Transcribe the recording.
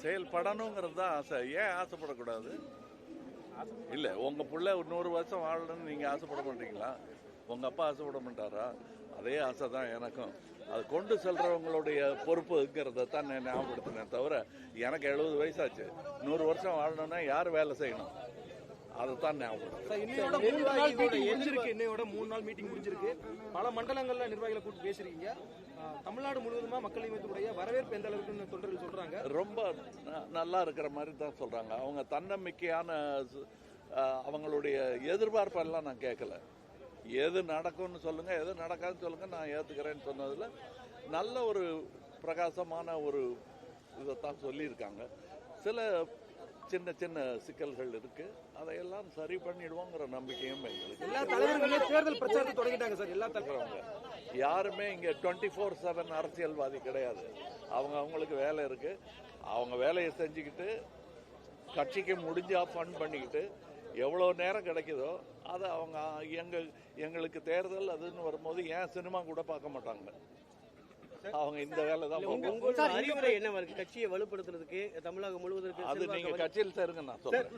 செயல்படணுங்கிறது தான் ஆசை. ஏன் ஆசைப்படக்கூடாது? இல்லை, உங்கள் பிள்ளை 100 வருஷம் வாழணும்னு நீங்கள் ஆசைப்பட மாட்டீங்களா? உங்கள் அப்பா ஆசைப்பட மாட்டாரா? அதே ஆசை தான் எனக்கும். அது கொண்டு செல்றவங்களுடைய பொறுப்புங்கிறத தான் நான் ஞாபகப்படுத்தினேன் தவிர, எனக்கு 70 வயசாச்சு, 100 வருஷம் வாழணும்னா யார் வேலை செய்யணும்? அதுதான் ஞாபகம். இன்னையோட 3 நாள் மீட்டிங் முடிஞ்சிருக்கு. பல மண்டலங்கள்ல நிர்வாகிகளை கூப்பிட்டு பேசுறீங்க. தமிழ்நாடு முழுவதுமா மக்கள் இயக்கத்துடைய வரவேற்பு எந்த அளவுக்கு தொண்டர்கள் சொல்றாங்க? ரொம்ப நல்லா இருக்கிற மாதிரி தான் சொல்றாங்க. அவங்க தன்னம்பிக்கையான அவங்களுடைய எதிர்பார்ப்பெல்லாம் நான் கேட்கல. எது நடக்கும்னு சொல்லுங்க, எது நடக்காதுன்னு சொல்லுங்க, நான் ஏத்துக்கிறேன்னு சொன்னதுல நல்ல ஒரு பிரகாசமான ஒரு இதைத்தான் சொல்லியிருக்காங்க. சில சின்ன சின்ன சிக்கல்கள் இருக்கு, அதையெல்லாம் சரி பண்ணிடுவோங்கிற நம்பிக்கையும் எங்களுக்கு. எல்லா தலைவர்களும் தேர்தல் பிரச்சாரத்தை தொடங்கிட்டாங்க சார். எல்லா தலைவர்களும் யாருமே இங்க 24/7 அரசியல்வாதி கிடையாது. அவங்களுக்கு வேலை இருக்கு. அவங்க வேலையை செஞ்சுக்கிட்டு கட்சிக்கு முடிஞ்சா ஃபண்ட் பண்ணிக்கிட்டு எவ்வளோ நேரம் கிடைக்குதோ அதை அவங்க எங்களுக்கு தேர்தல் அதுன்னு வரும்போது ஏன் சினிமா கூட பார்க்க மாட்டாங்க. அவங்க இந்த வேலை தான். அறிவுரை என்ன இருக்கு கட்சியை வலுப்படுத்துறதுக்கு தமிழகம் முழுவதற்கு? அது நீங்க கட்சியில் சேருங்க, நான் சொல்றேன்.